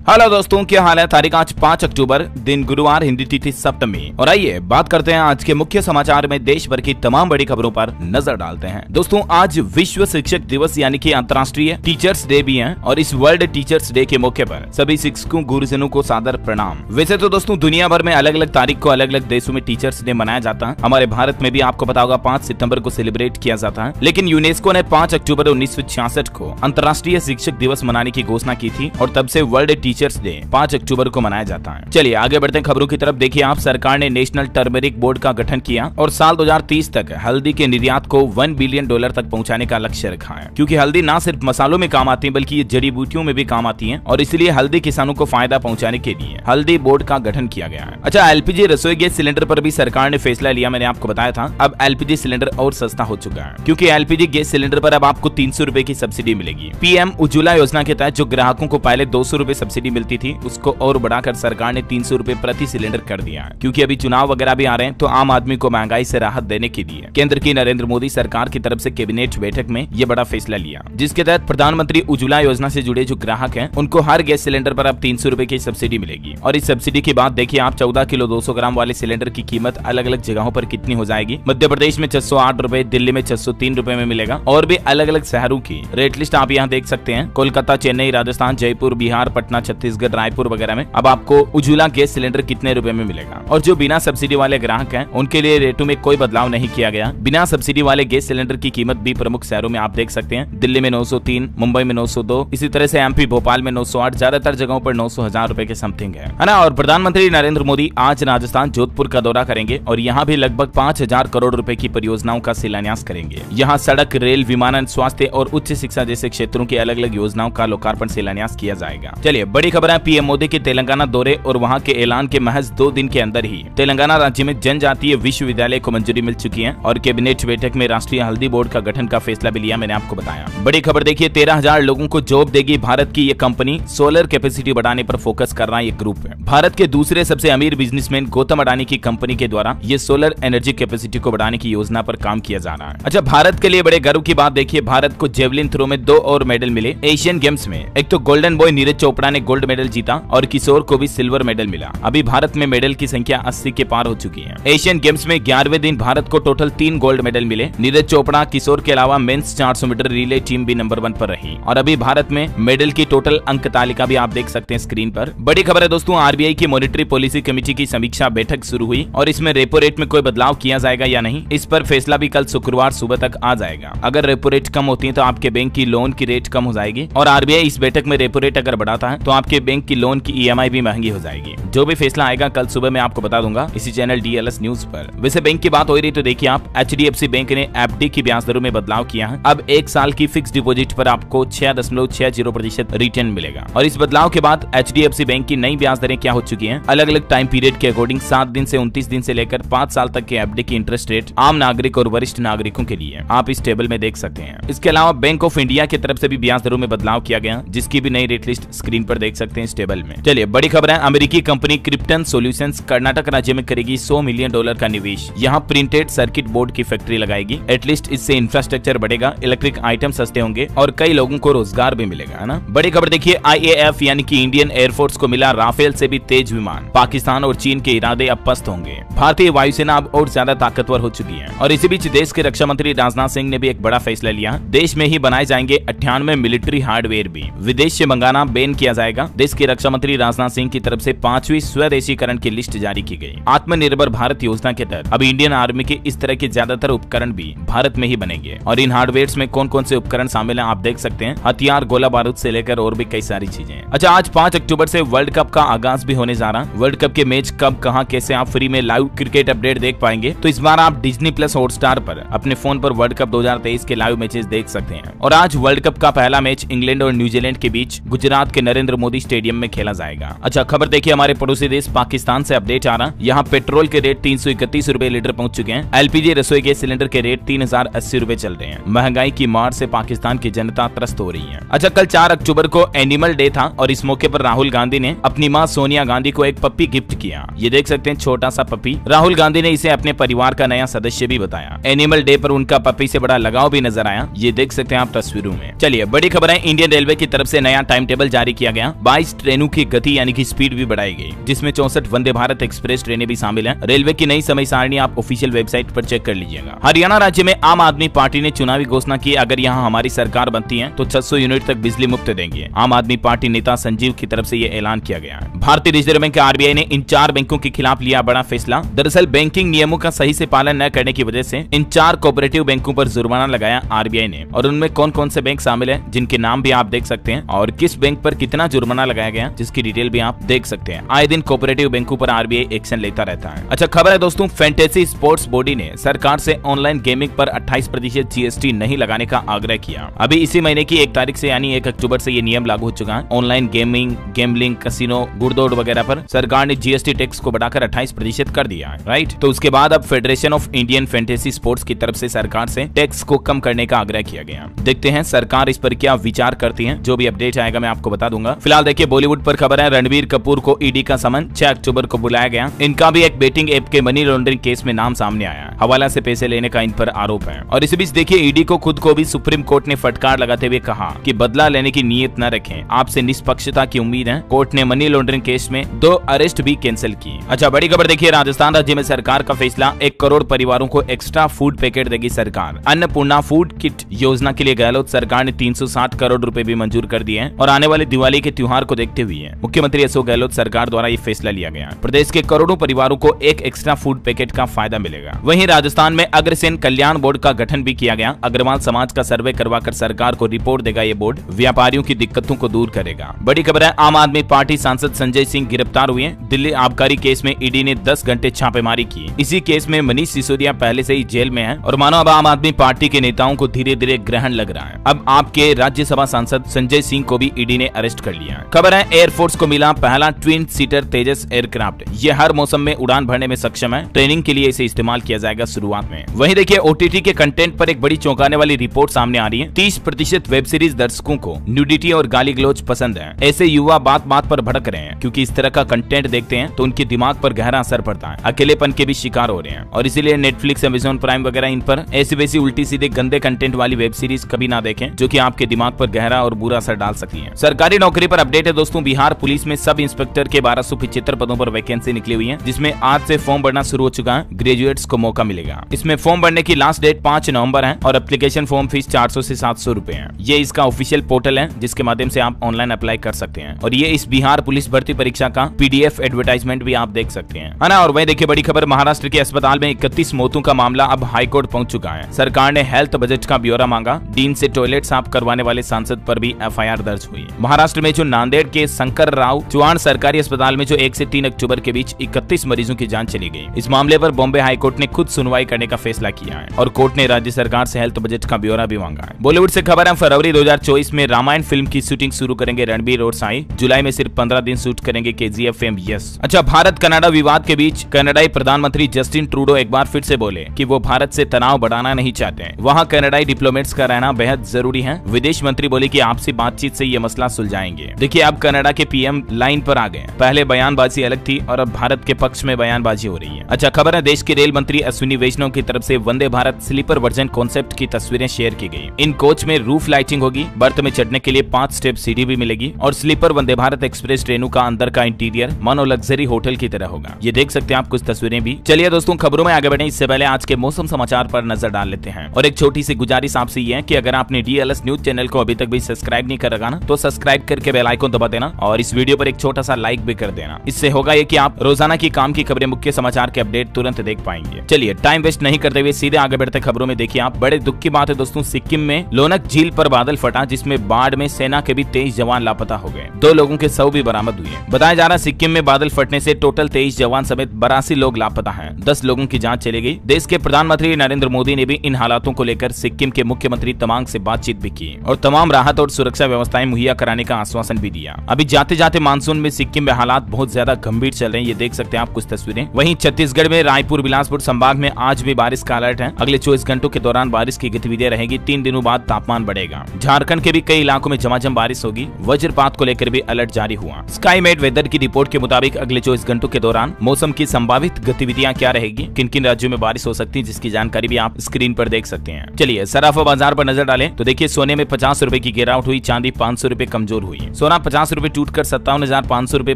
Hello दोस्तों, क्या हाल है। तारीख आज 5 अक्टूबर, दिन गुरुवार, हिंदी तिथि सप्तमी। और आइए बात करते हैं आज के मुख्य समाचार में देश भर की तमाम बड़ी खबरों पर नजर डालते हैं। दोस्तों, आज विश्व शिक्षक दिवस यानी कि अंतर्राष्ट्रीय टीचर्स डे भी है और इस वर्ल्ड टीचर्स डे के मौके पर सभी शिक्षकों गुरुजनों को सादर प्रणाम। वैसे तो दोस्तों दुनिया भर में अलग अलग तारीख को अलग अलग देशों में टीचर्स डे मनाया जाता है। हमारे भारत में भी आपको पता होगा 5 सितंबर को सेलिब्रेट किया जाता है, लेकिन यूनेस्को ने 5 अक्टूबर 1966 को अंतर्राष्ट्रीय शिक्षक दिवस मनाने की घोषणा की थी और तब से वर्ल्ड टीचर्स डे 5 अक्टूबर को मनाया जाता है। चलिए आगे बढ़ते हैं खबरों की तरफ। देखिए आप, सरकार ने नेशनल टर्मरिक बोर्ड का गठन किया और साल 2030 तक हल्दी के निर्यात को $1 बिलियन तक पहुंचाने का लक्ष्य रखा है, क्योंकि हल्दी न सिर्फ मसालों में काम आती है बल्कि ये जड़ी बूटियों में भी काम आती है और इसलिए हल्दी किसानों को फायदा पहुंचाने के लिए हल्दी बोर्ड का गठन किया गया है। अच्छा, एलपीजी रसोई गैस सिलेंडर पर भी सरकार ने फैसला लिया। मैंने आपको बताया था अब एलपीजी सिलेंडर और सस्ता हो चुका है, क्योंकि एलपीजी गैस सिलेंडर पर अब आपको 300 रुपए की सब्सिडी मिलेगी। पीएम उज्ज्वला योजना के तहत जो ग्राहकों को पहले 200 रुपए सब्सिडी मिलती थी उसको और बढ़ाकर सरकार ने 300 रुपए प्रति सिलेंडर कर दिया है, क्योंकि अभी चुनाव वगैरह भी आ रहे हैं तो आम आदमी को महंगाई से राहत देने के लिए केंद्र की नरेंद्र मोदी सरकार की तरफ से कैबिनेट बैठक में ये बड़ा फैसला लिया, जिसके तहत प्रधानमंत्री उज्ज्वला योजना से जुड़े जो ग्राहक हैं उनको हर गैस सिलेंडर पर अब 300 रुपए की सब्सिडी मिलेगी। और इस सब्सिडी की बात देखिए आप, 14 किलो 200 ग्राम वाले सिलेंडर की कीमत अलग अलग जगहों पर कितनी हो जाएगी। मध्य प्रदेश में 608 रुपए, दिल्ली में 603 रुपए में मिलेगा और भी अलग अलग शहरों की रेट लिस्ट आप यहाँ देख सकते हैं। कोलकाता, चेन्नई, राजस्थान, जयपुर, बिहार, पटना, छत्तीसगढ़, रायपुर वगैरह में अब आपको उज्ज्वला गैस सिलेंडर कितने रुपए में मिलेगा। और जो बिना सब्सिडी वाले ग्राहक हैं उनके लिए रेटों में कोई बदलाव नहीं किया गया। बिना सब्सिडी वाले गैस सिलेंडर की कीमत भी प्रमुख शहरों में आप देख सकते हैं। दिल्ली में 903, मुंबई में 902, इसी तरह से एमपी भोपाल में 908, ज्यादातर जगहों पर 900,000 रुपए के समथिंग है ना। और प्रधानमंत्री नरेंद्र मोदी आज राजस्थान जोधपुर का दौरा करेंगे और यहाँ भी लगभग 5,000 करोड़ रुपए की परियोजनाओं का शिलान्यास करेंगे। यहाँ सड़क, रेल, विमानन, स्वास्थ्य और उच्च शिक्षा जैसे क्षेत्रों की अलग अलग योजनाओं का लोकार्पण शिलान्यास किया जाएगा। चलिए बड़ी खबर है, पीएम मोदी के तेलंगाना दौरे और वहाँ के ऐलान के महज 2 दिन के अंदर ही तेलंगाना राज्य में जनजातीय विश्वविद्यालय को मंजूरी मिल चुकी है और कैबिनेट बैठक में राष्ट्रीय हल्दी बोर्ड का गठन का फैसला भी लिया। मैंने आपको बताया। बड़ी खबर देखिए, 13,000 लोगों को जॉब देगी भारत की ये कंपनी। सोलर कैपेसिटी बढ़ाने पर फोकस कर रहा है ये ग्रुप है। भारत के दूसरे सबसे अमीर बिजनेसमैन गौतम अडानी की कंपनी के द्वारा ये सोलर एनर्जी कैपेसिटी को बढ़ाने की योजना पर काम किया जा रहा है। अच्छा, भारत के लिए बड़े गर्व की बात देखिए, भारत को जेवलिन थ्रो में 2 और मेडल मिले एशियन गेम्स में। एक तो गोल्डन बॉय नीरज चोपड़ा ने गोल्ड मेडल जीता और किशोर को भी सिल्वर मेडल मिला। अभी भारत में मेडल की संख्या 80 के पार हो चुकी है। एशियन गेम्स में 11वें दिन भारत को टोटल 3 गोल्ड मेडल मिले। नीरज चोपड़ा, किशोर के अलावा मेंस 400 मीटर रिले टीम भी नंबर 1 पर रही और अभी भारत में मेडल की टोटल अंक तालिका भी आप देख सकते हैं स्क्रीन पर। बड़ी खबर है दोस्तों, आरबीआई की मॉनेटरी पॉलिसी कमेटी की समीक्षा बैठक शुरू हुई और इसमें रेपो रेट में कोई बदलाव किया जाएगा या नहीं, इस पर फैसला भी कल शुक्रवार सुबह तक आ जाएगा। अगर रेपो रेट कम होती है तो आपके बैंक की लोन की रेट कम हो जाएगी और आरबीआई इस बैठक में रेपो रेट अगर बढ़ाता है तो आपके बैंक की लोन की ईएमआई भी महंगी हो जाएगी। जो भी फैसला आएगा कल सुबह मैं आपको बता दूंगा इसी चैनल डीएलएस न्यूज पर। वैसे बैंक की बात हो रही तो देखिए आप, एचडीएफसी बैंक ने एफडी की ब्याज दरों में बदलाव किया है। अब 1 साल की फिक्स डिपॉजिट पर आपको 6.60% रिटर्न मिलेगा और इस बदलाव के बाद एचडीएफसी बैंक की नई ब्याज दरें क्या हो चुकी हैं। अलग अलग टाइम पीरियड के अकॉर्डिंग 7 दिन से 29 दिन से लेकर 5 साल तक के एफडी की इंटरेस्ट रेट आम नागरिक और वरिष्ठ नागरिकों के लिए आप इस टेबल में देख सकते हैं। इसके अलावा बैंक ऑफ इंडिया की तरफ से भी ब्याज दरों में बदलाव किया गया, जिसकी भी नई रेट लिस्ट स्क्रीन पर देख सकते हैं इस टेबल में। चलिए बड़ी खबर है, अमेरिकी कंपनी क्रिप्टन सॉल्यूशंस कर्नाटक राज्य में करेगी $100 मिलियन का निवेश। यहाँ प्रिंटेड सर्किट बोर्ड की फैक्ट्री लगाएगी। एटलीस्ट इससे इंफ्रास्ट्रक्चर बढ़ेगा, इलेक्ट्रिक आइटम सस्ते होंगे और कई लोगों को रोजगार भी मिलेगा, है ना। बड़ी खबर देखिए, आईएएफ यानी कि इंडियन एयरफोर्स को मिला राफेल से भी तेज विमान। पाकिस्तान और चीन के इरादे अब पस्त होंगे। भारतीय वायुसेना अब और ज्यादा ताकतवर हो चुकी है और इसी बीच देश के रक्षा मंत्री राजनाथ सिंह ने भी एक बड़ा फैसला लिया। देश में ही बनाए जाएंगे 98 मिलिट्री हार्डवेयर भी विदेश से मंगाना बैन किया जाएगा। देश के रक्षा मंत्री राजनाथ सिंह की तरफ से 5वीं स्वदेशीकरण की लिस्ट जारी की गई। आत्मनिर्भर भारत योजना के तहत अब इंडियन आर्मी के इस तरह के ज्यादातर उपकरण भी भारत में ही बनेंगे और इन हार्डवेयर में कौन कौन से उपकरण शामिल हैं आप देख सकते हैं। हथियार, गोला बारूद से लेकर और भी कई सारी चीजें। अच्छा, आज 5 अक्टूबर से वर्ल्ड कप का आगाज भी होने जा रहा है। वर्ल्ड कप के मैच कब, कहां, कैसे आप फ्री में लाइव क्रिकेट अपडेट देख पाएंगे, तो इस बार आप डिज्नी प्लस हॉटस्टार पर अपने फोन पर वर्ल्ड कप 2023 के लाइव मैचेस देख सकते हैं। और आज वर्ल्ड कप का पहला मैच इंग्लैंड और न्यूजीलैंड के बीच गुजरात के नरेंद्र मोदी स्टेडियम में खेला जाएगा। अच्छा, खबर देखिए, हमारे पड़ोसी देश पाकिस्तान से अपडेट आ रहा। यहाँ पेट्रोल के रेट 331 रुपए लीटर पहुंच चुके हैं। एलपीजी रसोई गैस सिलेंडर के रेट 3080 रुपए चल रहे हैं। महंगाई की मार से पाकिस्तान की जनता त्रस्त हो रही है। अच्छा, कल 4 अक्टूबर को एनिमल डे था और इस मौके पर राहुल गांधी ने अपनी मां सोनिया गांधी को एक पप्पी गिफ्ट किया। ये देख सकते हैं छोटा सा पप्पी हुई। राहुल गांधी ने इसे अपने परिवार का नया सदस्य भी बताया। एनिमल डे पर उनका पपी से बड़ा लगाव भी नजर आया, ये देख सकते हैं आप तस्वीरों में। चलिए बड़ी खबर है, इंडियन रेलवे की तरफ से नया टाइम टेबल जारी किया गया। 22 ट्रेनों की गति यानी कि स्पीड भी बढ़ाई गई, जिसमें 64 वंदे भारत एक्सप्रेस ट्रेनें भी शामिल हैं। रेलवे की नई समय सारणी आप ऑफिशियल वेबसाइट पर चेक कर लीजिएगा। हरियाणा राज्य में आम आदमी पार्टी ने चुनावी घोषणा की, अगर यहाँ हमारी सरकार बनती है तो 600 यूनिट तक बिजली मुफ्त देंगे। आम आदमी पार्टी नेता संजीव की तरफ से ये ऐलान किया गया। भारतीय रिजर्व बैंक आरबीआई ने इन 4 बैंकों के खिलाफ लिया बड़ा फैसला। दरअसल बैंकिंग नियमों का सही से पालन न करने की वजह से इन 4 कोऑपरेटिव बैंकों पर जुर्माना लगाया आरबीआई ने, और उनमें कौन कौन से बैंक शामिल हैं, जिनके नाम भी आप देख सकते हैं, और किस बैंक पर कितना जुर्माना लगाया गया, जिसकी डिटेल भी आप देख सकते हैं। आए दिन कोऑपरेटिव बैंकों पर आरबीआई एक्शन लेता रहता है। अच्छा खबर है दोस्तों, फैंटेसी स्पोर्ट्स बॉडी ने सरकार से ऑनलाइन गेमिंग पर 28% जीएसटी नहीं लगाने का आग्रह किया। अभी इसी महीने की 1 तारीख से यानी 1 अक्टूबर से ये नियम लागू हो चुका है। ऑनलाइन गेमिंग, गैम्बलिंग, कसिनो, गुड़दौड़ वगैरह पर सरकार ने जीएसटी टैक्स को बढ़ाकर 28% कर दिया है, राइट। तो उसके बाद अब federation of Indian fantasy sports की तरफ से सरकार से टैक्स को कम करने का आग्रह किया गया। देखते हैं सरकार इस पर क्या विचार करती है। जो भी अपडेट आएगा मैं आपको बता दूंगा। फिलहाल देखिए बॉलीवुड पर खबर है, रणबीर कपूर को ईडी का समन 6 अक्टूबर को बुलाया गया। इनका भी एक बेटिंग ऐप के मनी लॉन्ड्रिंग केस में नाम सामने आया। हवाला से पैसे लेने का इन पर आरोप है। और इसी बीच देखिए ईडी को खुद को भी सुप्रीम कोर्ट ने फटकार लगाते हुए कहा कि बदला लेने की नीयत न रखें, आपसे निष्पक्षता की उम्मीद है। कोर्ट ने मनी लॉन्ड्रिंग केस में 2 अरेस्ट भी कैंसिल की। अच्छा बड़ी खबर देखिए, राजस्थान राज्य में सरकार का फैसला, 1 करोड़ परिवारों को एक्स्ट्रा फूड पैकेट देगी सरकार। अन्नपूर्णा फूड किट योजना के लिए गहलोत सरकार ने 360 करोड़ रुपए भी मंजूर कर दिए हैं, और आने वाले दिवाली के त्योहार को देखते हुए मुख्यमंत्री अशोक गहलोत सरकार द्वारा ये फैसला लिया गया। प्रदेश के करोड़ों परिवारों को एक एक्स्ट्रा फूड पैकेट का फायदा मिलेगा। वहीं राजस्थान में अग्रसेन कल्याण बोर्ड का गठन भी किया गया। अग्रवाल समाज का सर्वे करवाकर सरकार को रिपोर्ट देगा ये बोर्ड, व्यापारियों की दिक्कतों को दूर करेगा। बड़ी खबर है, आम आदमी पार्टी सांसद संजय सिंह गिरफ्तार हुए। दिल्ली आबकारी केस में ईडी ने 10 घंटे छापेमारी की। इसी केस में मनीष सिसोदिया पहले से ही जेल में है, और मानो अब आम आदमी पार्टी के नेताओं को धीरे धीरे ग्रहण लग रहा है। अब आपके राज्यसभा सांसद संजय सिंह को भी ईडी ने अरेस्ट कर लिया। खबर है, एयरफोर्स को मिला पहला ट्विन सीटर तेजस एयरक्राफ्ट। ये हर मौसम में उड़ान भरने में सक्षम है। ट्रेनिंग के लिए इसे इस्तेमाल किया जाएगा शुरुआत में। वहीं देखिए ओटीटी के कंटेंट पर एक बड़ी चौंकाने वाली रिपोर्ट सामने आ रही है। 30% वेब सीरीज दर्शकों को न्यूडिटी और गाली गलौज पसंद है। ऐसे युवा बात बात पर भड़क रहे हैं, क्योंकि इस तरह का कंटेंट देखते हैं तो उनके दिमाग पर गहरा असर पड़ता है। अकेलेपन के भी शिकार हो रहे हैं, और इसीलिए नेटफ्लिक्स, अमेज़न प्राइम वगैरह इन पर ऐसी वैसी उल्टी सीधे गंदे कंटेंट वाली वेब सीरीज कभी ना देखें, जो कि आपके दिमाग पर गहरा और बुरा असर डाल सकती है। सरकारी नौकरी पर अपडेट है दोस्तों, बिहार पुलिस में सब इंस्पेक्टर के 1275 पदों पर वैकेंसी निकली हुई है, जिसमें आज से फॉर्म भरना शुरू हो चुका है। ग्रेजुएट्स को मौका मिलेगा। इसमें फॉर्म भरने की लास्ट डेट 5 नवंबर है, और एप्लीकेशन फॉर्म फीस 400 से 700 रुपए है। ये इसका ऑफिशियल पोर्टल है, जिसके माध्यम से आप ऑनलाइन अप्लाई कर सकते हैं, और ये इस बिहार पुलिस भर्ती परीक्षा का पीडीएफ एडवर्टाइजमेंट भी आप देख सकते हैं, है ना। और वही देखिए बड़ी खबर, महाराष्ट्र के अस्पताल में 31 मौतों का मामला अब हाईकोर्ट पहुंच चुका है। सरकार ने हेल्थ बजट का ब्यौरा मांगा। डीन से टॉयलेट साफ करवाने वाले सांसद पर भी एफआईआर दर्ज हुई। महाराष्ट्र में जो नांदेड़ के शंकर राव चौहान सरकारी अस्पताल में जो 1 से 3 अक्टूबर के बीच 31 मरीजों की जान चली गई, इस मामले पर बॉम्बे हाईकोर्ट ने खुद सुनवाई करने का फैसला किया है, और कोर्ट ने राज्य सरकार से हेल्थ बजट का ब्यौरा भी मांगा है। बॉलीवुड से खबर है, फरवरी 2024 में रामायण फिल्म की शूटिंग शुरू करेंगे रणबीर और साई। जुलाई में सिर्फ 15 दिन शूट करेंगे केजीएफ फिल्म यस। अच्छा, भारत कनाडा विवाद के बीच कनाडाई प्रधानमंत्री जस्टिन ट्रूडो एक बार फिर से बोले कि वो भारत से तनाव बढ़ाना नहीं चाहते। वहाँ कनाडाई डिप्लोमेट्स का रहना बेहद जरूरी है। विदेश मंत्री बोले कि आपसी बातचीत से ये मसला सुलझाएंगे। देखिए अब कनाडा के पीएम लाइन पर आ गए। पहले बयानबाजी अलग थी, और अब भारत के पक्ष में बयानबाजी हो रही है। अच्छा खबर है, देश के रेल मंत्री अश्विनी वैष्णव की तरफ से Vande Bharat sleeper version concept की तस्वीरें शेयर की गई। इन कोच में रूफ लाइटिंग होगी, बर्थ में चढ़ने के लिए 5 स्टेप सीढ़ी भी मिलेगी, और स्लीपर वंदे भारत एक्सप्रेस ट्रेनों का अंदर का इंटीरियर मानो लग्जरी होटल की तरह होगा। ये देख सकते हैं आप कुछ तस्वीरें भी। चलिए दोस्तों खबरों में आगे बढ़े इससे पहले आज के मौसम समाचार पर नजर डाल लेते हैं, और एक छोटी सी गुजारिश आपसे ये है कि अगर आपने डीएलएस न्यूज चैनल को अभी तक भी सब्सक्राइब नहीं कर रखा ना, तो सब्सक्राइब करके बेल आइकन दबा देना, और इस वीडियो पर एक छोटा सा लाइक भी कर देना। इससे होगा ये कि आप रोजाना की काम की खबरें, मुख्य समाचार के अपडेट तुरंत देख पाएंगे। चलिए टाइम वेस्ट नहीं करते हुए सीधे आगे बढ़ते खबरों में। देखिए आप, बड़े दुख की बात है दोस्तों, सिक्किम में लोनक झील पर बादल फटा, जिसमें बाढ़ में सेना के भी 23 जवान लापता हो गए। 2 लोगों के शव भी बरामद हुए। बताया जा रहा सिक्किम में बादल फटने से टोटल 23 जवान समेत 82 लोग लापता हैं। 10 लोगों की जान चली गई। देश के प्रधानमंत्री नरेंद्र मोदी ने भी इन हालातों को लेकर सिक्किम के मुख्यमंत्री तमांग से बातचीत भी की, और तमाम राहत और सुरक्षा व्यवस्थाएं मुहैया कराने का आश्वासन भी दिया। अभी जाते जाते मानसून में सिक्किम में हालात बहुत ज्यादा गंभीर चल रहे हैं। ये देख सकते हैं आप कुछ तस्वीरें। वहीं छत्तीसगढ़ में रायपुर बिलासपुर संभाग में आज भी बारिश का अलर्ट है। अगले 24 घंटों के दौरान बारिश की गतिविधियां रहेगी। 3 दिनों बाद तापमान बढ़ेगा। झारखंड के भी कई इलाकों में झमाझम बारिश होगी। वज्रपात को लेकर भी अलर्ट जारी हुआ। स्काई मेट वेदर की रिपोर्ट के मुताबिक अगले 24 घंटों के दौरान मौसम की संभावित गतिविधियां क्या रहेगी, किन किन राज्यों में बारिश हो सकती है, जिसकी जानकारी भी आप स्क्रीन पर देख सकते हैं। चलिए सराफा बाजार पर नजर डालें तो देखिए सोने में 50 रुपए की गिरावट हुई, चांदी 500 रुपए कमजोर हुई। सोना 50 रुपए टूटकर 57,500 रुपए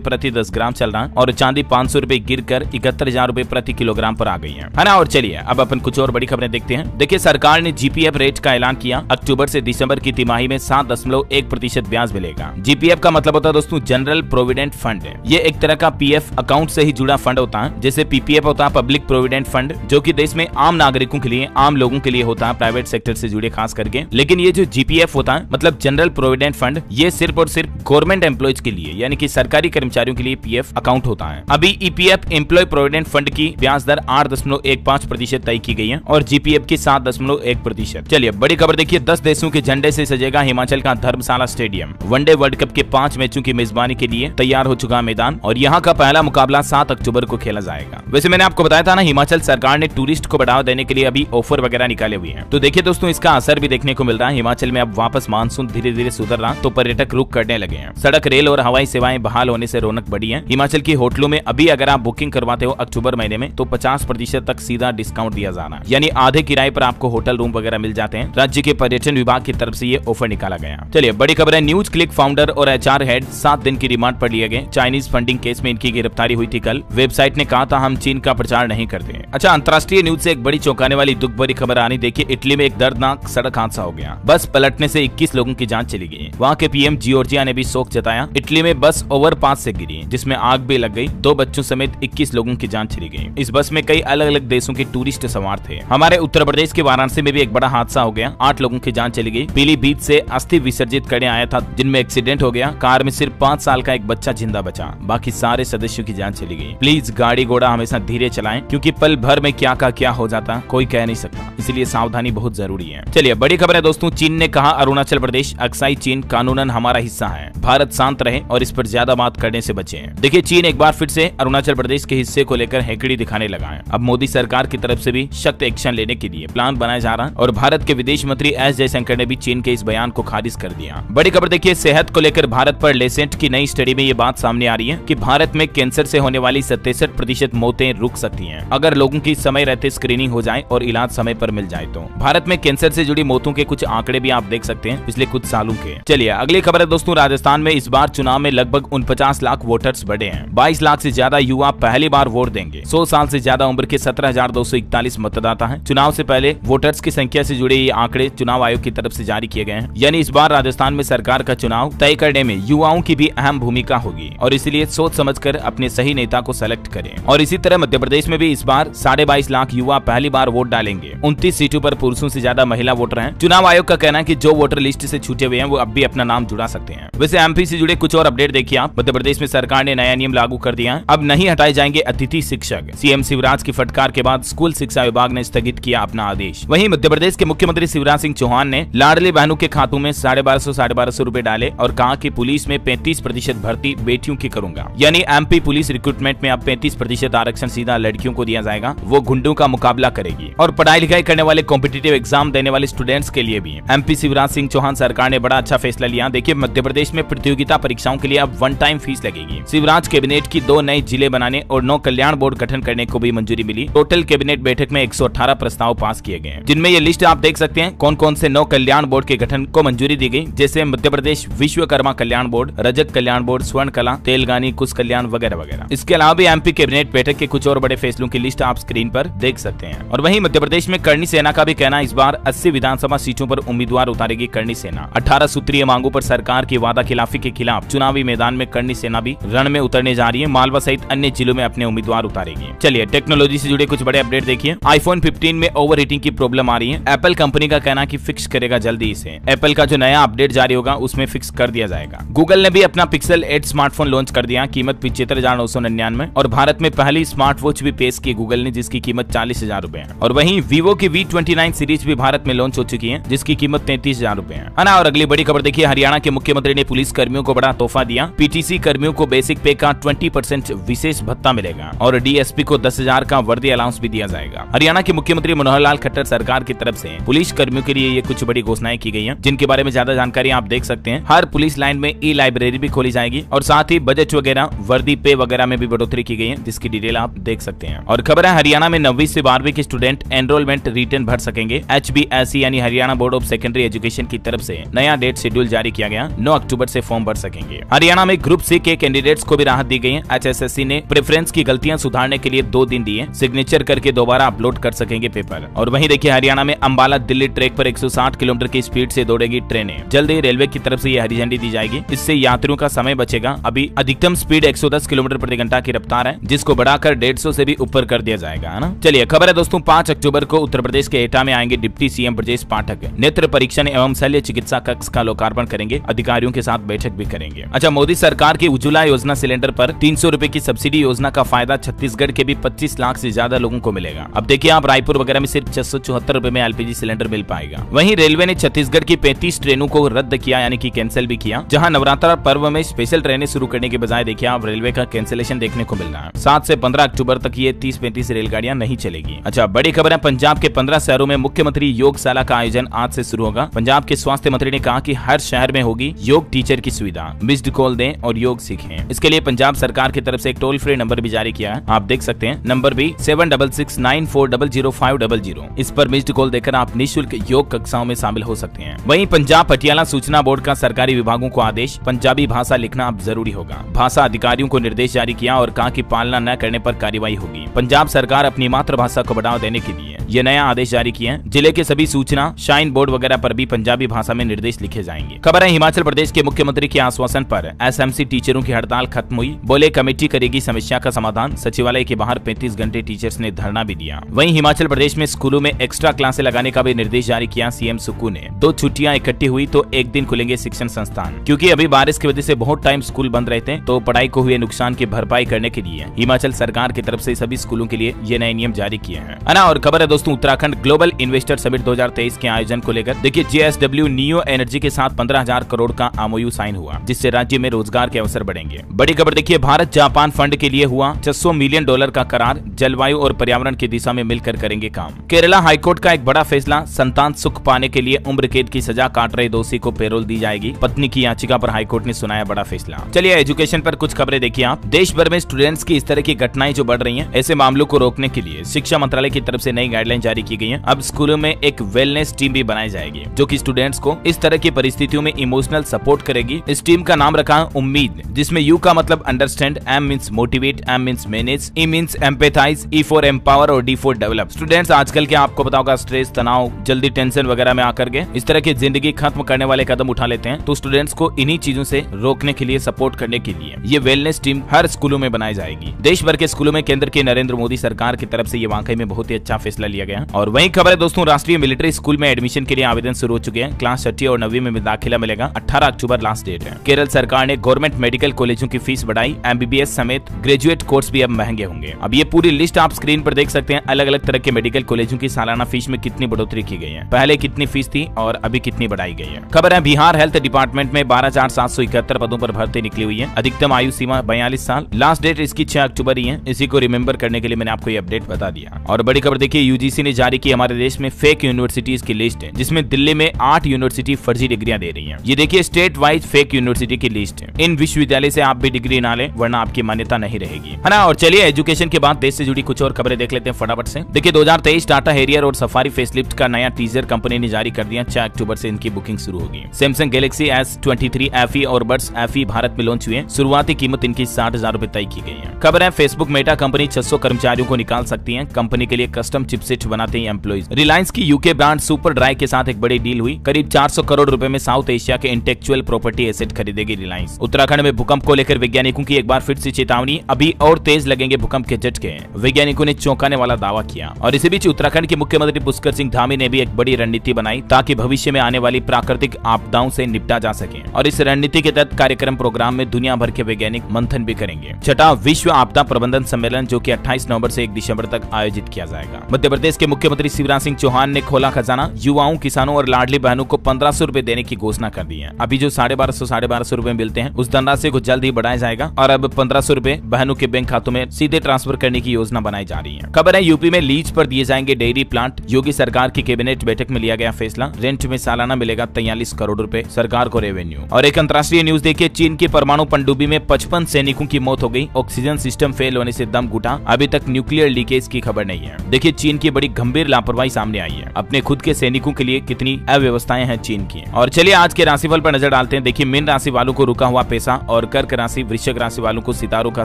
प्रति 10 ग्राम चल रहा है और चांदी 500 रुपए गिरकर 71,000 रुपए प्रति किलोग्राम पर आ गई है ना। और चलिए अब अपन कुछ और बड़ी खबरें देखते हैं। देखिए सरकार ने जीपीएफ रेट का ऐलान किया, अक्टूबर से दिसंबर की तिमाही में 7.1% ब्याज मिलेगा। जीपीएफ का मतलब होता है दोस्तों जनरल प्रोविडेंट फंड। ये एक तरह का पीएफ अकाउंट से ही जुड़ा फंड होता है, जैसे पीपीएफ होता है पब्लिक प्रोविडेंट फंड, जो कि देश में आम नागरिकों के लिए, आम लोगों के लिए होता है, प्राइवेट सेक्टर से जुड़े खास करके। लेकिन ये जो जीपीएफ होता है मतलब जनरल प्रोविडेंट फंड, ये सिर्फ और सिर्फ गवर्नमेंट एम्प्लॉयज के लिए यानी कि सरकारी कर्मचारियों के लिए पीएफ अकाउंट होता है। अभी ईपीएफ एम्प्लॉय प्रोविडेंट फंड की ब्याज दर 8.15% तय की गई है और जीपीएफ की 7.1%। चलिए बड़ी खबर देखिए, 10 देशों के झंडे से सजेगा हिमाचल का धर्मशाला स्टेडियम। वनडे वर्ल्ड कप के 5 मैचों की मेजबानी के लिए तैयार हो चुका मैदान और यहाँ का पहला मुकाबला 7 अक्टूबर को खेला जाएगा। वैसे मैंने आपको बताया था ना, हिमाचल सरकार ने टूरिस्ट को बढ़ावा देने के लिए अभी ऑफर वगैरह निकाले हुए हैं। तो देखिए दोस्तों इसका असर भी देखने को मिल रहा है। हिमाचल में अब वापस मानसून धीरे धीरे सुधर रहा तो पर्यटक रुक करने लगे हैं। सड़क, रेल और हवाई सेवाएं बहाल होने से रौनक बढ़ी है। हिमाचल की होटलों में अभी अगर आप बुकिंग करवाते हो अक्टूबर महीने में तो 50% तक सीधा डिस्काउंट दिया जा रहा है, यानी आधे किराए पर आपको होटल रूम वगैरह मिल जाते हैं। राज्य के पर्यटन विभाग की तरफ से ये ऑफर निकाला गया। चलिए बड़ी खबर है, न्यूज क्लिक फाउंडर और एचआर हेड 7 दिन की रिमांड पर लिए गए। चाइनीज फंडिंग केस में इनकी गिरफ्तारी हुई थी कल। वेबसाइट ने कहा था हम चीन का प्रचार नहीं करते। अच्छा, अंतर्राष्ट्रीय न्यूज से एक बड़ी चौंकाने वाली दुख भरी खबर आनी। देखिए इटली में एक दर्दनाक सड़क हादसा हो गया। बस पलटने से 21 लोगों की जान चली गई। वहाँ के पीएम जियोर्जिया ने भी शोक जताया। इटली में बस ओवरपास से गिरी जिसमें आग भी लग गई। 2 बच्चों समेत 21 लोगों की जान चली गई। इस बस में कई अलग अलग देशों के टूरिस्ट सवार थे। हमारे उत्तर प्रदेश के वाराणसी में भी एक बड़ा हादसा हो गया। 8 लोगों की जान चली गई। पीलीभीत से अस्थि विसर्जित करने आया था जिनमें एक्सीडेंट हो गया। कार में सिर्फ 5 साल का एक बच्चा जिंदा बचा, बाकी सारे सदस्यों की जान चली गई। प्लीज गाड़ी घोड़ा हमेशा धीरे चलाएं क्योंकि पल भर में क्या का क्या हो जाता कोई कह नहीं सकता, इसलिए सावधानी बहुत जरूरी है। चलिए बड़ी खबर है दोस्तों, चीन ने कहा अरुणाचल प्रदेश अक्साई चीन कानूनन हमारा हिस्सा है। भारत शांत रहे और इस पर ज्यादा बात करने से बचे। देखिए चीन एक बार फिर से अरुणाचल प्रदेश के हिस्से को लेकर हेकड़ी दिखाने लगा है। अब मोदी सरकार की तरफ से भी सख्त एक्शन लेने के लिए प्लान बनाया जा रहा है और भारत के विदेश मंत्री एस जयशंकर ने भी चीन के इस बयान को खारिज कर दिया। बड़ी खबर देखिए, सेहत को लेकर भारत पर लेसेंट की नई स्टडी में ये बात सामने आ रही है कि भारत में कैंसर से होने वाली 67% मौतें रुक सकती हैं अगर लोगों की समय रहते स्क्रीनिंग हो जाए और इलाज समय पर मिल जाए तो। भारत में कैंसर से जुड़ी मौतों के कुछ आंकड़े भी आप देख सकते हैं पिछले कुछ सालों के। चलिए अगली खबर है दोस्तों, राजस्थान में इस बार चुनाव में लगभग 49 लाख वोटर्स बढ़े हैं। 22 लाख से ज्यादा युवा पहली बार वोट देंगे। 100 साल से ज्यादा उम्र के 17,241 मतदाता हैं। चुनाव से पहले वोटर्स की संख्या से जुड़े ये आंकड़े चुनाव आयोग की तरफ से जारी किए गए हैं। यानी इस बार राजस्थान में सरकार का चुनाव तय करने में युवाओं की भी अहम भूमिका होगी और इसलिए सोच समझकर अपने सही नेता को सेलेक्ट करें। और इसी तरह मध्य प्रदेश में भी इस बार 22.5 लाख युवा पहली बार वोट डालेंगे। 29 सीटों पर पुरुषों से ज्यादा महिला वोटर हैं। चुनाव आयोग का कहना है कि जो वोटर लिस्ट से छूटे हुए हैं वो अब भी अपना नाम जुड़ा सकते हैं। वैसे एमपी से जुड़े कुछ और अपडेट देखिए आप। मध्य प्रदेश में सरकार ने नया नियम लागू कर दिया है। अब नहीं हटाए जाएंगे अतिथि शिक्षक। सीएम शिवराज की फटकार के बाद स्कूल शिक्षा विभाग ने स्थगित किया अपना आदेश। वहीं मध्य प्रदेश के मुख्यमंत्री शिवराज सिंह चौहान ने लाडली बहनों के खातों में 1250 रुपए डाले और कहा कि पुलिस में 35% भर्ती बेटियों की करूंगा। यानी एमपी पुलिस रिक्रूटमेंट में अब 35% आरक्षण सीधा लड़कियों को दिया जाएगा। वो गुंडों का मुकाबला करेगी और पढ़ाई लिखाई करने वाले कॉम्पिटिटिव एग्जाम देने वाले स्टूडेंट्स के लिए भी एमपी शिवराज सिंह चौहान सरकार ने बड़ा अच्छा फैसला लिया। देखिए मध्य प्रदेश में प्रतियोगिता परीक्षाओं के लिए अब 1 टाइम फीस लगेगी। शिवराज कैबिनेट की 2 नए जिले बनाने और 9 कल्याण बोर्ड गठन करने को भी मंजूरी मिली। टोटल कैबिनेट बैठक में 118 प्रस्ताव पास किए गए, जिनमें ये लिस्ट आप देख सकते हैं कौन कौन से 9 कल्याण बोर्ड के गठन को मंजूरी दी गई, जैसे मध्य प्रदेश विश्वकर्मा कल्याण बोर्ड, रजक कल्याण बोर्ड, स्वर्ण कला, तेलगानी कुश कल्याण वगैरह वगैरह। इसके अलावा भी एमपी कैबिनेट बैठक के कुछ और बड़े फैसलों की लिस्ट आप स्क्रीन पर देख सकते हैं। और वहीं मध्य प्रदेश में करनी सेना का भी कहना इस बार 80 विधानसभा सीटों पर उम्मीदवार उतारेगी करनी सेना। 18 सूत्रीय मांगों पर सरकार की वादा खिलाफी के खिलाफ चुनावी मैदान में करनी सेना भी रण में उतरने जा रही है। मालवा सहित अन्य जिलों में अपने उम्मीदवार उतारेगी। चलिए टेक्नोलॉजी से जुड़े कुछ बड़े अपडेट देखिए। आईफोन 15 में ओवर हीटिंग की प्रॉब्लम आ रही है। एप्पल कंपनी का कहना कि फिक्स करेगा जल्दी इसे। एप्पल का जो नया अपडेट जारी होगा उसमें फिक्स कर दिया जाएगा। गूगल ने भी अपना पिक्सल 8 स्मार्टफोन लॉन्च कर दिया। कीमत 75,999 और भारत में पहली स्मार्ट वॉच भी पेश की गूगल ने जिसकी कीमत 40,000 रुपए है। और वहीं वीवो की V29 सीरीज भी भारत में लॉन्च हो चुकी है जिसकी कीमत 33,000 रुपए है ना। और अगली बड़ी खबर देखिए, हरियाणा के मुख्यमंत्री ने पुलिस कर्मियों को बड़ा तोहफा दिया। पीटीसी कर्मियों को बेसिक पे का 20% विशेष भत्ता मिलेगा और डीएसपी को 10,000 का वर्दी अलाउंस भी दिया जाएगा। हरियाणा के मुख्यमंत्री मनोहर लाल खट्टर सरकार की तरफ से पुलिस कर्मियों के लिए ये कुछ बड़ी घोषणाएं की गई हैं, जिनके बारे में ज्यादा जानकारी आप देख सकते हैं। हर पुलिस लाइन में ई लाइब्रेरी भी खोली जाएगी और साथ ही बजट वगैरह वर्दी पे वगैरह में भी बढ़ोतरी की गई है, जिसके इसकी डिटेल आप देख सकते हैं। और खबर है हरियाणा में 9वीं से 12वीं के स्टूडेंट एनरोलमेंट रिटर्न भर सकेंगे। HBSE यानी Haryana board of secondary education की तरफ से नया डेट शेड्यूल जारी किया गया। 9 अक्टूबर से फॉर्म भर सकेंगे। हरियाणा में ग्रुप सी के कैंडिडेट्स को भी राहत दी गई है। HSSC ने प्रेफरेंस की गलतियां सुधारने के लिए 2 दिन दिए, सिग्नेचर करके दोबारा अपलोड कर सकेंगे पेपर। और वहीं देखिए हरियाणा में अंबाला दिल्ली ट्रैक पर 160 किलोमीटर की स्पीड से दौड़ेगी ट्रेनें। जल्द ही रेलवे की तरफ से ये हरी झंडी दी जाएगी। इससे यात्रियों का समय बचेगा। अभी अधिकतम स्पीड 110 किलोमीटर प्रति घंटा की रफ्तार है, जिसको बढ़ाकर 150 से भी ऊपर कर दिया जाएगा, है ना। चलिए खबर है दोस्तों 5 अक्टूबर को उत्तर प्रदेश के एटा में आएंगे डिप्टी CM ब्रजेश पाठक। नेत्र परीक्षण एवं शल्य चिकित्सा कक्ष का लोकार्पण करेंगे। अधिकारियों के साथ बैठक भी करेंगे। अच्छा, मोदी सरकार की उज्ज्वला योजना सिलेंडर पर 300 रुपए की सब्सिडी योजना का फायदा छत्तीसगढ़ के भी 25 लाख से ज्यादा लोगों को मिलेगा। अब देखिए आप रायपुर वगैरह में सिर्फ 674 रुपए में LPG सिलेंडर मिल पाएगा। वहीं रेलवे ने छत्तीसगढ़ की 35 ट्रेनों को रद्द किया, यानी कि कैंसिल भी किया। जहां नवरात्र पर्व में स्पेशल ट्रेनें शुरू करने के बजाय देखिए आप रेलवे का कैंसिलेशन देखने को मिल रहा है। 7 से 15 अक्टूबर तक ये 30-35 रेलगाड़ियां नहीं चलेगी। अच्छा, बड़ी खबर है पंजाब के 15 शहरों में मुख्यमंत्री योगशाला का आयोजन आज से शुरू होगा। पंजाब के स्वास्थ्य मंत्री ने कहा कि हर शहर में होगी योग टीचर की सुविधा। मिस्ड कॉल दें और योग सीखें। इसके लिए पंजाब सरकार की तरफ से एक टोल फ्री नंबर भी जारी किया है, आप देख सकते हैं। नंबर भी 7669400500। इस पर मिस्ड कॉल देकर आप निःशुल्क योग कक्षाओं में शामिल हो सकते हैं। वहीं पंजाब पटियाला सूचना बोर्ड का सरकारी विभागों को आदेश, पंजाबी भाषा लिखना अब जरूरी होगा। भाषा अधिकारियों को निर्देश जारी किया और कहा कि पालना न करने पर कार्रवाई होगी। पंजाब सरकार अपनी मातृभाषा को बढ़ावा देने के लिए ये नया आदेश जारी किए हैं। जिले के सभी सूचना शाइन बोर्ड वगैरह पर भी पंजाबी भाषा में निर्देश लिखे जाएंगे। खबर है हिमाचल प्रदेश के मुख्यमंत्री के आश्वासन पर SMC टीचरों की हड़ताल खत्म हुई। बोले कमेटी करेगी समस्या का समाधान। सचिवालय के बाहर 35 घंटे टीचर्स ने धरना भी दिया। वहीं हिमाचल प्रदेश में स्कूलों में एक्स्ट्रा क्लासें लगाने का भी निर्देश जारी किया CM सुक्कू ने। 2 छुट्टियां इकट्ठी हुई तो एक दिन खुलेंगे शिक्षण संस्थान, क्योंकि अभी बारिश की वजह से बहुत टाइम स्कूल बंद रहते हैं। तो पढ़ाई को हुए नुकसान की भरपाई करने के लिए हिमाचल सरकार की तरफ से सभी स्कूलों के लिए ये नए नियम जारी किए हैं, है ना। और खबर है दोस्तों उत्तराखंड ग्लोबल इन्वेस्टर समिट 2023 के आयोजन को लेकर देखिए JSW नियो एनर्जी के साथ 15,000 करोड़ का MOU साइन हुआ, जिससे राज्य में रोजगार के अवसर बढ़ेंगे। बड़ी खबर देखिए भारत जापान फंड के लिए हुआ $600 मिलियन का करार। जलवायु और पर्यावरण की दिशा में मिलकर करेंगे काम। केरला हाईकोर्ट का एक बड़ा फैसला, संतान सुख पाने के लिए उम्र कैद की सजा काट रहे दोषी को पैरोल दी जाएगी। पत्नी की याचिका पर हाईकोर्ट ने सुनाया बड़ा फैसला। चलिए एजुकेशन पर कुछ खबरें देखिए आप। देश भर में स्टूडेंट्स की इस तरह की घटनाएं जो बढ़ रही हैं, ऐसे मामलों को रोकने के लिए शिक्षा मंत्रालय की तरफ से नई गाइडलाइन जारी की गई है। अब स्कूलों में एक वेलनेस टीम भी बनाई जाएगी, जो कि स्टूडेंट्स को इस तरह की परिस्थितियों में इमोशनल सपोर्ट करेगी। इस टीम का नाम रखा है उम्मीद, जिसमें U का मतलब understand, M means motivate, M means manage, E means empathise, E for empower और D फॉर डेवलप। स्टूडेंट्स आजकल के आपको पता होगा स्ट्रेस, तनाव, जल्दी टेंशन वगैरह में आकर के इस तरह की जिंदगी खत्म करने वाले कदम उठा लेते हैं। तो स्टूडेंट्स को इन्हीं चीजों से रोकने के लिए, सपोर्ट करने के लिए ये वेलनेस टीम हर स्कूलों में बनाई जाएगी। देश भर के स्कूलों में केंद्र की नरेंद्र मोदी सरकार की तरफ से ये वाकई में बहुत ही अच्छा फैसला लिया गया। और वहीं खबर है दोस्तों राष्ट्रीय मिलिट्री स्कूल में एडमिशन के लिए आवेदन शुरू हो चुके हैं। क्लास 6वीं और 9वीं में दाखिला मिलेगा। 18 अक्टूबर लास्ट डेट है। केरल सरकार ने गवर्नमेंट मेडिकल कॉलेजों की फीस बढ़ाई। MBBS समेत ग्रेजुएट कोर्स भी अब महंगे होंगे। अब ये पूरी लिस्ट आप स्क्रीन पर देख सकते हैं। अलग अलग तरह के मेडिकल कॉलेजों की सालाना फीस में कितनी बढ़ोतरी की गई है, पहले कितनी फीस थी और अभी कितनी बढ़ाई गई है। खबर है बिहार हेल्थ डिपार्टमेंट में 12,771 पदों पर भर्ती निकली हुई है। अधिकतम आयु सीमा 42 साल। लास्ट डेट इसकी 6 अक्टूबर ही है। इसी को रिमेंबर करने के लिए मैंने आपको ये अपडेट बता दिया। और बड़ी खबर देखिए UGC ने जारी की हमारे देश में फेक यूनिवर्सिटीज की लिस्ट है, जिसमें दिल्ली में 8 यूनिवर्सिटी फर्जी डिग्रियां दे रही हैं। ये देखिए स्टेट वाइज फेक यूनिवर्सिटी की लिस्ट है। इन विश्वविद्यालय से आप भी डिग्री ना लें, वरना आपकी मान्यता नहीं रहेगी, है ना। और चलिए एजुकेशन के बाद देश से जुड़ी कुछ और खबरें देख लेते हैं फटाफट से। देखिए 2023 टाटा हैरियर और सफारी फेसलिफ्ट का नया टीजर कंपनी ने जारी कर दिया। 6 अक्टूबर से इनकी बुकिंग शुरू होगी। सैमसंग गैलेक्सी S23 FE और बड्स FE भारत में लॉन्च हुए। शुरुआती कीमत इनकी 60,000 रुपए तय की गई है। खबर है फेसबुक मेटा कंपनी 600 कर्मचारियों को निकाल सकती है। कंपनी के लिए कस्टम चिपसेट बनाते हैं एम्प्लॉइज। रिलायंस की UK ब्रांड सुपर ड्राई के साथ एक बड़ी डील हुई। करीब 400 करोड़ रुपए में साउथ एशिया के इंटेलेक्चुअल प्रॉपर्टी एसेट खरीदेगी रिलायंस। उत्तराखंड में भूकंप को लेकर वैज्ञानिकों की एक बार फिर से चेतावनी। अभी और तेज लगेंगे भूकंप के झटके। वैज्ञानिकों ने चौंकाने वाला दावा किया। और इसी बीच उत्तराखंड के मुख्यमंत्री पुष्कर सिंह धामी ने भी एक बड़ी रणनीति बनाई, ताकि भविष्य में आने वाली प्राकृतिक आपदाओं से निपटा जा सके। और इस रणनीति के तहत कार्यक्रम प्रोग्राम में दुनिया भर के वैज्ञानिक मंथन भी करेंगे। 6वां विश्व आपदा प्रबंधन सम्मेलन, जो कि 28 नवंबर से 1 दिसंबर तक आयोजित किया जाएगा। मध्य प्रदेश के मुख्यमंत्री शिवराज सिंह चौहान ने खोला खजाना। युवाओं, किसानों और लाडली बहनों को 1500 रुपए देने की घोषणा कर दी है। अभी जो 1250 रुपए मिलते हैं, उस धनराशि को जल्द ही बढ़ाया जाएगा और अब 1500 रुपए बहनों के बैंक खातों में सीधे ट्रांसफर करने की योजना बनाई जा रही है। खबर है यूपी में लीज पर दिए जाएंगे डेयरी प्लांट। योगी सरकार की कैबिनेट बैठक में लिया गया फैसला। रेंट में सालाना मिलेगा 43 करोड़ रुपए सरकार को रेवेन्यू। और एक अंतर्राष्ट्रीय न्यूज देखिए, चीन की परमाणु पनडुब्बी में 55 सैनिकों की मौत हो गई। ऑक्सीजन सिस्टम सिस्टम फेल होने से दम घुटा, अभी तक न्यूक्लियर लीकेज की खबर नहीं है। देखिए चीन की बड़ी गंभीर लापरवाही सामने आई है। अपने खुद के सैनिकों के लिए कितनी अव्यवस्थाएं हैं चीन की। और चलिए आज के राशिफल पर नजर डालते हैं। देखिए मीन राशि वालों को रुका हुआ पैसा और कर्क राशि वृश्चिक राशि वालों को सितारों का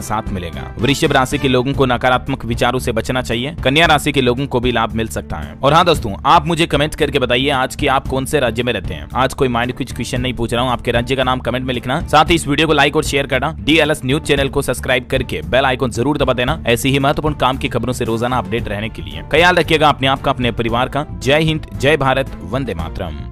साथ मिलेगा। वृषभ राशि के लोगों को नकारात्मक विचारों से बचना चाहिए। कन्या राशि के लोगों को भी लाभ मिल सकता है। और हाँ दोस्तों, आप मुझे कमेंट करके बताइए आज की आप कौन से राज्य में रहते हैं। आज कोई माइंड कुछ क्वेश्चन नहीं पूछ रहा हूँ, आपके राज्य का नाम कमेंट में लिखना। साथ ही इस वीडियो को लाइक और शेयर करना। DLS न्यूज चैनल को सब्सक्राइब करके बेल आइकन जरूर दबा देना, ऐसी ही महत्वपूर्ण काम की खबरों से रोजाना अपडेट रहने के लिए। ख्याल रखिएगा अपने आप का, अपने परिवार का। जय हिंद, जय भारत, वंदे मातरम।